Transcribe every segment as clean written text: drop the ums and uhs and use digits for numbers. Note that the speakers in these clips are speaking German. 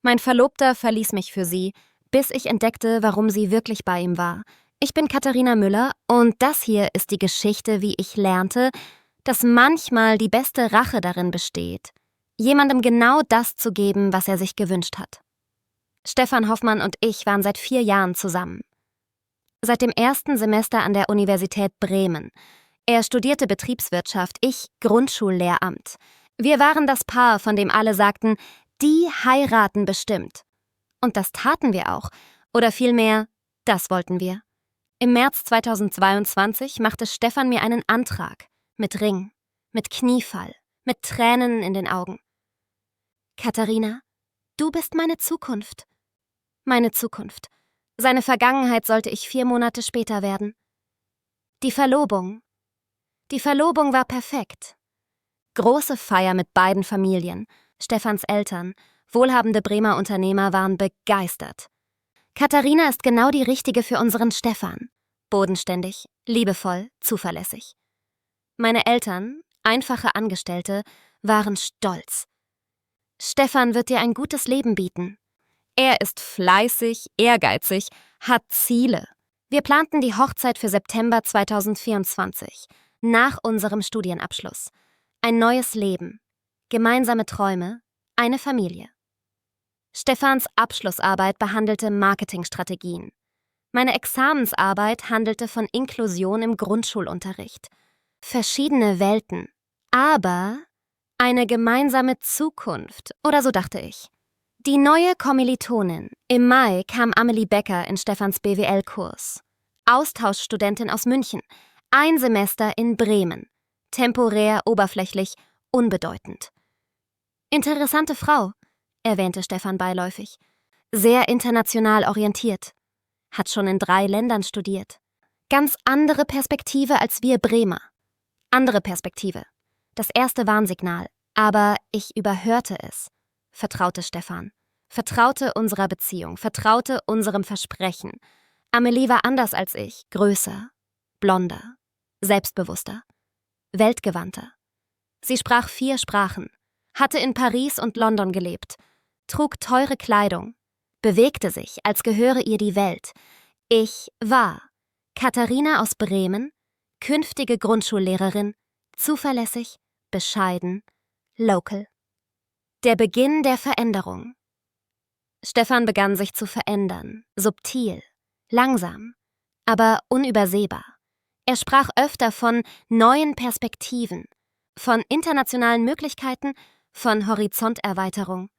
Mein Verlobter verließ mich für sie, bis ich entdeckte, warum sie wirklich bei ihm war. Ich bin Katharina Müller und das hier ist die Geschichte, wie ich lernte, dass manchmal die beste Rache darin besteht, jemandem genau das zu geben, was er sich gewünscht hat. Stefan Hoffmann und ich waren seit 4 Jahren zusammen. Seit dem ersten Semester an der Universität Bremen. Er studierte Betriebswirtschaft, ich Grundschullehramt. Wir waren das Paar, von dem alle sagten, die heiraten bestimmt. Und das taten wir auch. Oder vielmehr, das wollten wir. Im März 2022 machte Stefan mir einen Antrag. Mit Ring, mit Kniefall, mit Tränen in den Augen. Katharina, du bist meine Zukunft. Meine Zukunft. Seine Vergangenheit sollte ich 4 Monate später werden. Die Verlobung. Die Verlobung war perfekt. Große Feier mit beiden Familien. Stefans Eltern, wohlhabende Bremer Unternehmer, waren begeistert. Katharina ist genau die Richtige für unseren Stefan. Bodenständig, liebevoll, zuverlässig. Meine Eltern, einfache Angestellte, waren stolz. Stefan wird dir ein gutes Leben bieten. Er ist fleißig, ehrgeizig, hat Ziele. Wir planten die Hochzeit für September 2024, nach unserem Studienabschluss. Ein neues Leben, gemeinsame Träume, eine Familie. Stefans Abschlussarbeit behandelte Marketingstrategien. Meine Examensarbeit handelte von Inklusion im Grundschulunterricht. Verschiedene Welten, aber eine gemeinsame Zukunft, oder so dachte ich. Die neue Kommilitonin. Im Mai kam Amelie Becker in Stefans BWL-Kurs. Austauschstudentin aus München. 1 Semester in Bremen. Temporär, oberflächlich, unbedeutend. Interessante Frau, erwähnte Stefan beiläufig. Sehr international orientiert. Hat schon in 3 Ländern studiert. Ganz andere Perspektive als wir Bremer. Andere Perspektive. Das erste Warnsignal. Aber ich überhörte es. Vertraute Stefan. Vertraute unserer Beziehung. Vertraute unserem Versprechen. Amelie war anders als ich. Größer. Blonder. Selbstbewusster. Weltgewandter. Sie sprach 4 Sprachen. Hatte in Paris und London gelebt. Trug teure Kleidung. Bewegte sich, als gehöre ihr die Welt. Ich war Katharina aus Bremen, künftige Grundschullehrerin, zuverlässig, bescheiden, local. Der Beginn der Veränderung. Stefan begann sich zu verändern, subtil, langsam, aber unübersehbar. Er sprach öfter von neuen Perspektiven, von internationalen Möglichkeiten, von Horizonterweiterung.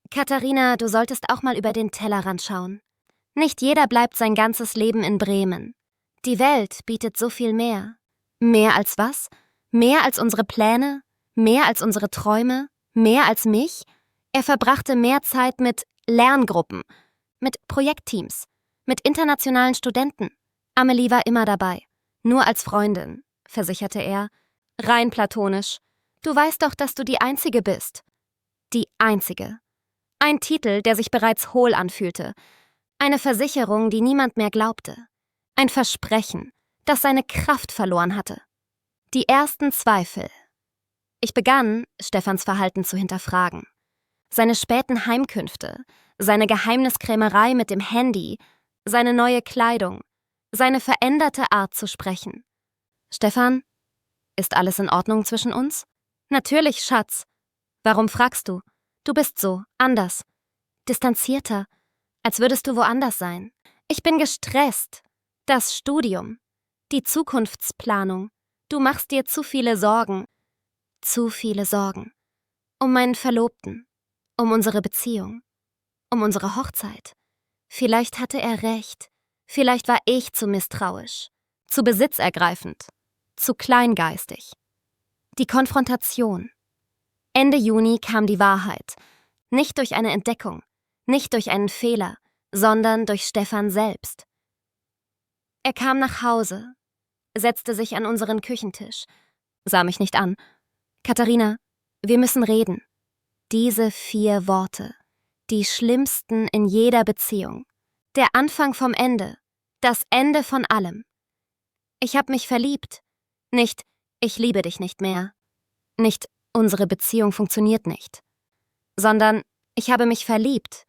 Katharina, du solltest auch mal über den Tellerrand schauen. Nicht jeder bleibt sein ganzes Leben in Bremen. Die Welt bietet so viel mehr. Mehr als was? Mehr als unsere Pläne? Mehr als unsere Träume? Mehr als mich? Er verbrachte mehr Zeit mit Lerngruppen, mit Projektteams, mit internationalen Studenten. Amelie war immer dabei. Nur als Freundin, versicherte er. Rein platonisch. Du weißt doch, dass du die Einzige bist. Die Einzige. Ein Titel, der sich bereits hohl anfühlte. Eine Versicherung, die niemand mehr glaubte. Ein Versprechen, das seine Kraft verloren hatte. Die ersten Zweifel. Ich begann, Stefans Verhalten zu hinterfragen. Seine späten Heimkünfte, seine Geheimniskrämerei mit dem Handy, seine neue Kleidung, seine veränderte Art zu sprechen. Stefan, ist alles in Ordnung zwischen uns? Natürlich, Schatz. Warum fragst du? Du bist so, anders, distanzierter, als würdest du woanders sein. Ich bin gestresst. Das Studium, die Zukunftsplanung. Du machst dir zu viele Sorgen. Zu viele Sorgen. Um meinen Verlobten, um unsere Beziehung, um unsere Hochzeit. Vielleicht hatte er recht. Vielleicht war ich zu misstrauisch, zu besitzergreifend, zu kleingeistig. Die Konfrontation. Ende Juni kam die Wahrheit. Nicht durch eine Entdeckung, nicht durch einen Fehler, sondern durch Stefan selbst. Er kam nach Hause, setzte sich an unseren Küchentisch, sah mich nicht an. Katharina, wir müssen reden. Diese 4 Worte, die schlimmsten in jeder Beziehung. Der Anfang vom Ende, das Ende von allem. Ich habe mich verliebt. Nicht, ich liebe dich nicht mehr. Nicht, unsere Beziehung funktioniert nicht. Sondern, Ich habe mich verliebt,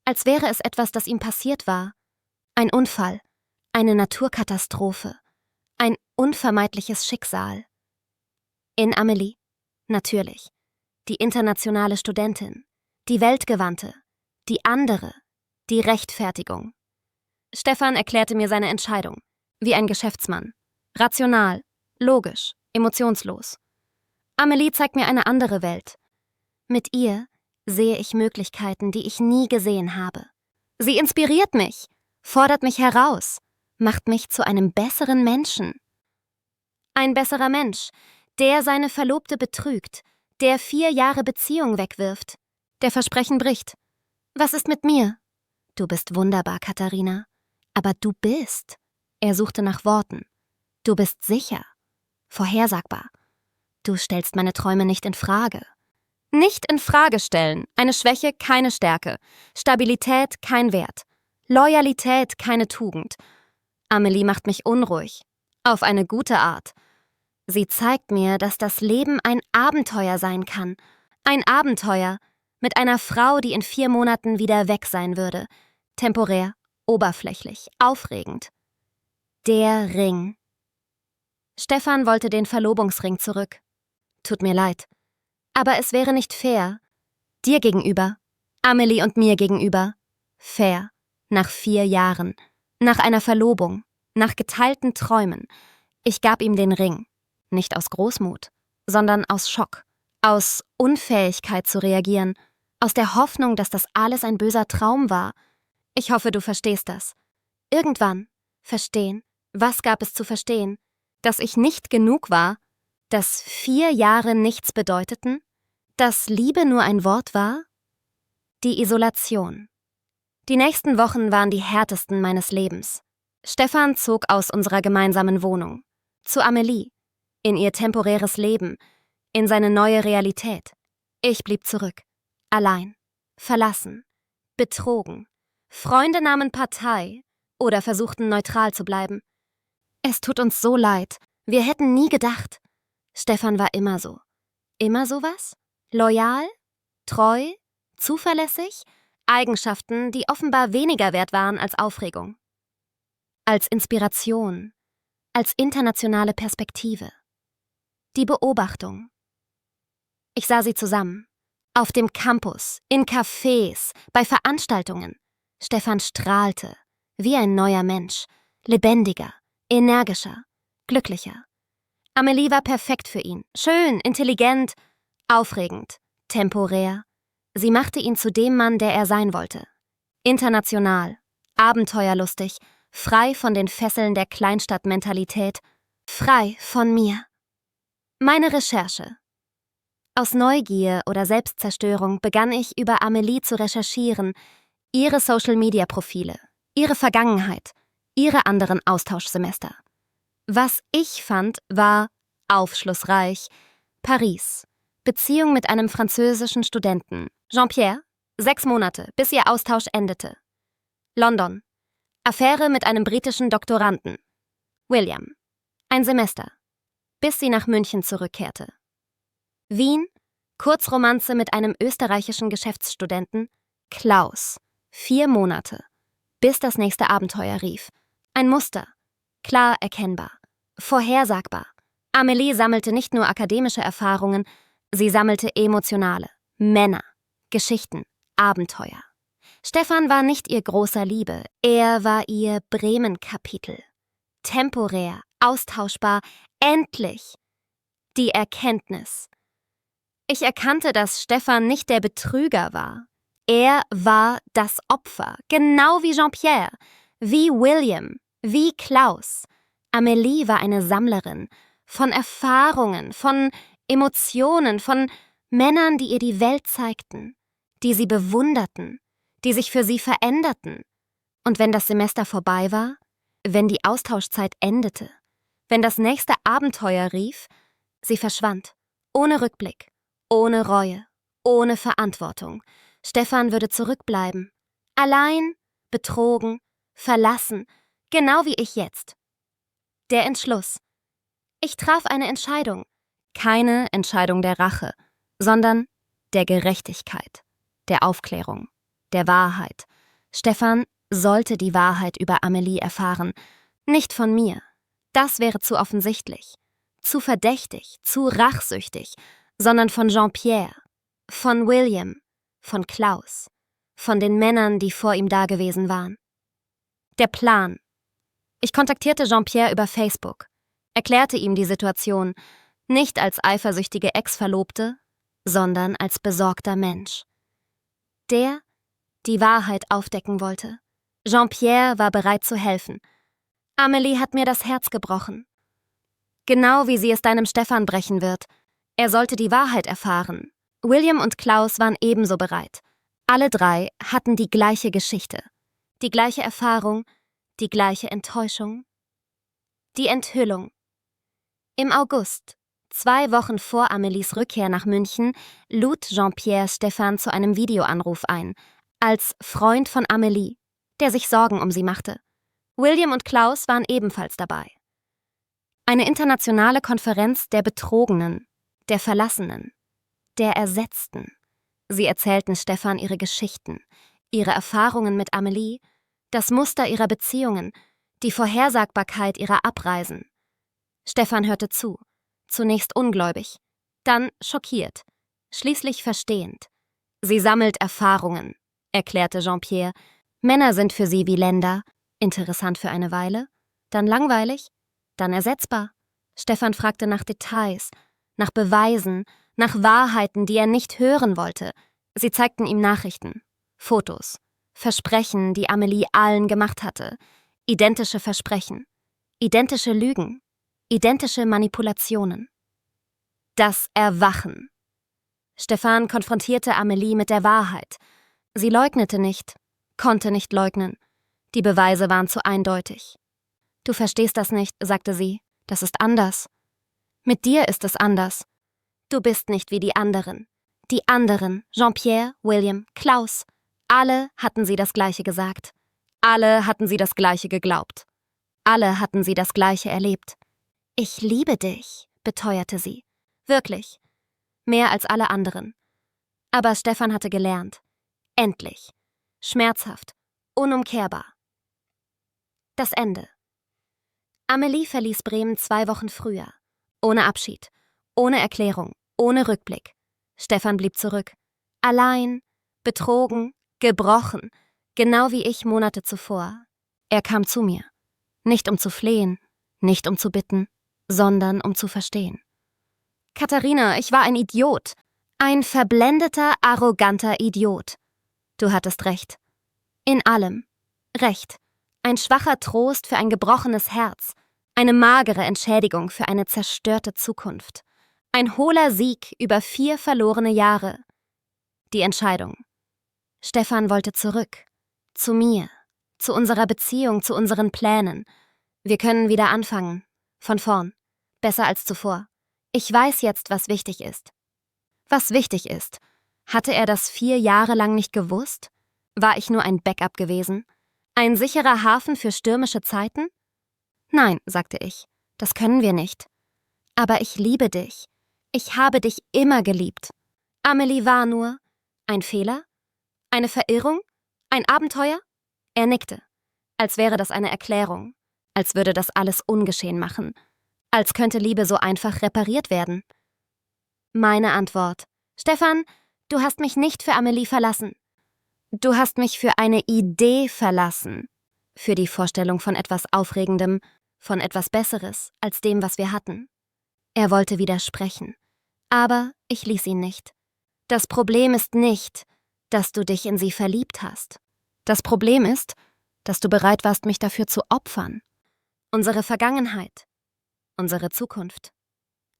als wäre es etwas, das ihm passiert war. Ein Unfall, eine Naturkatastrophe, ein unvermeidliches Schicksal. In Amelie, natürlich. Die internationale Studentin, die Weltgewandte, die andere, die Rechtfertigung. Stefan erklärte mir seine Entscheidung, wie ein Geschäftsmann. Rational, logisch, emotionslos. Amelie zeigt mir eine andere Welt. Mit ihr sehe ich Möglichkeiten, die ich nie gesehen habe. Sie inspiriert mich, fordert mich heraus, macht mich zu einem besseren Menschen. Ein besserer Mensch, der seine Verlobte betrügt, der 4 Jahre Beziehung wegwirft, der Versprechen bricht. Was ist mit mir? Du bist wunderbar, Katharina. Aber du bist. Er suchte nach Worten. Du bist sicher. Vorhersagbar. Du stellst meine Träume nicht in Frage. Nicht in Frage stellen. Eine Schwäche, keine Stärke. Stabilität, kein Wert. Loyalität, keine Tugend. Amelie macht mich unruhig. Auf eine gute Art. Sie zeigt mir, dass das Leben ein Abenteuer sein kann. Ein Abenteuer mit einer Frau, die in 4 Monaten wieder weg sein würde. Temporär, oberflächlich, aufregend. Der Ring. Stefan wollte den Verlobungsring zurück. Tut mir leid. Aber es wäre nicht fair. Dir gegenüber, Amelie und mir gegenüber. Fair. Nach 4 Jahren. Nach einer Verlobung. Nach geteilten Träumen. Ich gab ihm den Ring. Nicht aus Großmut, sondern aus Schock. Aus Unfähigkeit zu reagieren. Aus der Hoffnung, dass das alles ein böser Traum war. Ich hoffe, du verstehst das. Irgendwann. Verstehen. Was gab es zu verstehen? Dass ich nicht genug war? Dass 4 Jahre nichts bedeuteten? Dass Liebe nur ein Wort war? Die Isolation. Die nächsten Wochen waren die härtesten meines Lebens. Stefan zog aus unserer gemeinsamen Wohnung. Zu Amelie. In ihr temporäres Leben. In seine neue Realität. Ich blieb zurück. Allein. Verlassen. Betrogen. Freunde nahmen Partei oder versuchten neutral zu bleiben. Es tut uns so leid. Wir hätten nie gedacht. Stefan war immer so. Immer sowas? Loyal? Treu? Zuverlässig? Eigenschaften, die offenbar weniger wert waren als Aufregung. Als Inspiration. Als internationale Perspektive. Die Beobachtung. Ich sah sie zusammen. Auf dem Campus, in Cafés, bei Veranstaltungen. Stefan strahlte, wie ein neuer Mensch, lebendiger, energischer, glücklicher. Amelie war perfekt für ihn, schön, intelligent, aufregend, temporär. Sie machte ihn zu dem Mann, der er sein wollte. International, abenteuerlustig, frei von den Fesseln der Kleinstadtmentalität, frei von mir. Meine Recherche. Aus Neugier oder Selbstzerstörung begann ich, über Amelie zu recherchieren, ihre Social-Media-Profile, ihre Vergangenheit, ihre anderen Austauschsemester. Was ich fand, war aufschlussreich. Paris. Beziehung mit einem französischen Studenten. Jean-Pierre. 6 Monate, bis ihr Austausch endete. London. Affäre mit einem britischen Doktoranden. William. Ein Semester. Bis sie nach München zurückkehrte. Wien. Kurzromanze mit einem österreichischen Geschäftsstudenten. Klaus. 4 Monate. Bis das nächste Abenteuer rief. Ein Muster. Klar erkennbar. Vorhersagbar. Amelie sammelte nicht nur akademische Erfahrungen, sie sammelte emotionale. Männer. Geschichten. Abenteuer. Stefan war nicht ihr großer Liebe, er war ihr Bremen-Kapitel. Temporär, austauschbar, endlich. Die Erkenntnis. Ich erkannte, dass Stefan nicht der Betrüger war. Er war das Opfer, genau wie Jean-Pierre, wie William, wie Klaus. Amelie war eine Sammlerin von Erfahrungen, von Emotionen, von Männern, die ihr die Welt zeigten, die sie bewunderten, die sich für sie veränderten. Und wenn das Semester vorbei war, wenn die Austauschzeit endete, wenn das nächste Abenteuer rief, sie verschwand, ohne Rückblick, ohne Reue, ohne Verantwortung. Stefan würde zurückbleiben, allein, betrogen, verlassen, genau wie ich jetzt. Der Entschluss. Ich traf eine Entscheidung, keine Entscheidung der Rache, sondern der Gerechtigkeit, der Aufklärung, der Wahrheit. Stefan sollte die Wahrheit über Amelie erfahren, nicht von mir. Das wäre zu offensichtlich, zu verdächtig, zu rachsüchtig, sondern von Jean-Pierre, von William, von Klaus, von den Männern, die vor ihm dagewesen waren. Der Plan. Ich kontaktierte Jean-Pierre über Facebook, erklärte ihm die Situation, nicht als eifersüchtige Ex-Verlobte, sondern als besorgter Mensch. Der die Wahrheit aufdecken wollte. Jean-Pierre war bereit zu helfen. Amelie hat mir das Herz gebrochen. Genau wie sie es deinem Stefan brechen wird. Er sollte die Wahrheit erfahren. William und Klaus waren ebenso bereit. Alle drei hatten die gleiche Geschichte, die gleiche Erfahrung, die gleiche Enttäuschung. Die Enthüllung. Im August, 2 Wochen vor Amelies Rückkehr nach München, lud Jean-Pierre Stefan zu einem Videoanruf ein, als Freund von Amelie, der sich Sorgen um sie machte. William und Klaus waren ebenfalls dabei. Eine internationale Konferenz der Betrogenen, der Verlassenen, der Ersetzten. Sie erzählten Stefan ihre Geschichten, ihre Erfahrungen mit Amelie, das Muster ihrer Beziehungen, die Vorhersagbarkeit ihrer Abreisen. Stefan hörte zu, zunächst ungläubig, dann schockiert, schließlich verstehend. Sie sammelt Erfahrungen, erklärte Jean-Pierre. Männer sind für sie wie Länder, interessant für eine Weile, dann langweilig, dann ersetzbar. Stefan fragte nach Details, nach Beweisen, nach Wahrheiten, die er nicht hören wollte. Sie zeigten ihm Nachrichten, Fotos, Versprechen, die Amelie allen gemacht hatte, identische Versprechen, identische Lügen, identische Manipulationen. Das Erwachen. Stefan konfrontierte Amelie mit der Wahrheit. Sie leugnete nicht, konnte nicht leugnen. Die Beweise waren zu eindeutig. »Du verstehst das nicht«, sagte sie. »Das ist anders. Mit dir ist es anders. Du bist nicht wie die anderen. Die anderen, Jean-Pierre, William, Klaus, alle hatten sie das Gleiche gesagt. Alle hatten sie das Gleiche geglaubt. Alle hatten sie das Gleiche erlebt. Ich liebe dich«, beteuerte sie. Wirklich. Mehr als alle anderen. Aber Stefan hatte gelernt. Endlich. Schmerzhaft. Unumkehrbar. Das Ende. Amelie verließ Bremen 2 Wochen früher. Ohne Abschied. Ohne Erklärung. Ohne Rückblick. Stefan blieb zurück. Allein. Betrogen. Gebrochen. Genau wie ich Monate zuvor. Er kam zu mir. Nicht um zu flehen. Nicht um zu bitten. Sondern um zu verstehen. »Katharina, ich war ein Idiot. Ein verblendeter, arroganter Idiot. Du hattest recht. In allem. Recht. Ein schwacher Trost für ein gebrochenes Herz. Eine magere Entschädigung für eine zerstörte Zukunft. Ein hohler Sieg über 4 verlorene Jahre. Die Entscheidung. Stefan wollte zurück. Zu mir. Zu unserer Beziehung, zu unseren Plänen. Wir können wieder anfangen. Von vorn. Besser als zuvor. Ich weiß jetzt, was wichtig ist. Was wichtig ist. Hatte er das 4 Jahre lang nicht gewusst? War ich nur ein Backup gewesen? Ein sicherer Hafen für stürmische Zeiten? Nein, sagte ich, das können wir nicht. Aber ich liebe dich. Ich habe dich immer geliebt. Amelie war nur ein Fehler? Eine Verirrung? Ein Abenteuer? Er nickte, als wäre das eine Erklärung, als würde das alles ungeschehen machen, als könnte Liebe so einfach repariert werden. Meine Antwort: Stefan, du hast mich nicht für Amelie verlassen. Du hast mich für eine Idee verlassen. Für die Vorstellung von etwas Aufregendem, von etwas Besseres als dem, was wir hatten. Er wollte widersprechen. Aber ich ließ ihn nicht. Das Problem ist nicht, dass du dich in sie verliebt hast. Das Problem ist, dass du bereit warst, mich dafür zu opfern. Unsere Vergangenheit. Unsere Zukunft.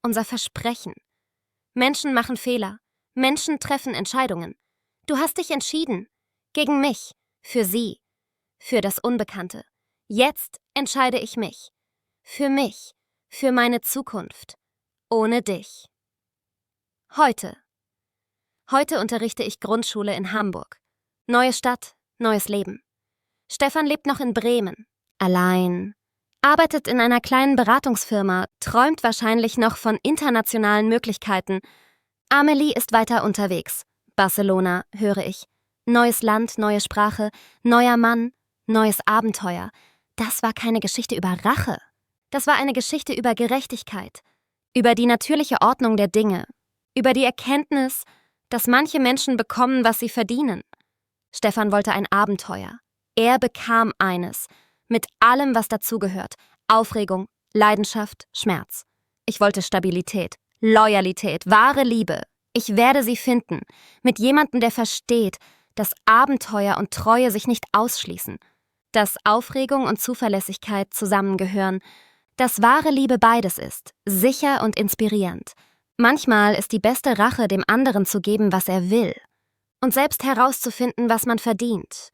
Unser Versprechen. Menschen machen Fehler. Menschen treffen Entscheidungen. Du hast dich entschieden. Gegen mich. Für sie. Für das Unbekannte. Jetzt entscheide ich mich. Für mich. Für meine Zukunft. Ohne dich. Heute. Heute unterrichte ich Grundschule in Hamburg. Neue Stadt, neues Leben. Stefan lebt noch in Bremen. Allein. Arbeitet in einer kleinen Beratungsfirma, träumt wahrscheinlich noch von internationalen Möglichkeiten. Amelie ist weiter unterwegs. Barcelona, höre ich. Neues Land, neue Sprache, neuer Mann, neues Abenteuer. Das war keine Geschichte über Rache. Das war eine Geschichte über Gerechtigkeit, über die natürliche Ordnung der Dinge, über die Erkenntnis, dass manche Menschen bekommen, was sie verdienen. Stefan wollte ein Abenteuer. Er bekam eines, mit allem, was dazugehört. Aufregung, Leidenschaft, Schmerz. Ich wollte Stabilität, Loyalität, wahre Liebe. Ich werde sie finden, mit jemandem, der versteht, dass Abenteuer und Treue sich nicht ausschließen, dass Aufregung und Zuverlässigkeit zusammengehören, dass wahre Liebe beides ist, sicher und inspirierend. Manchmal ist die beste Rache, dem anderen zu geben, was er will. Und selbst herauszufinden, was man verdient,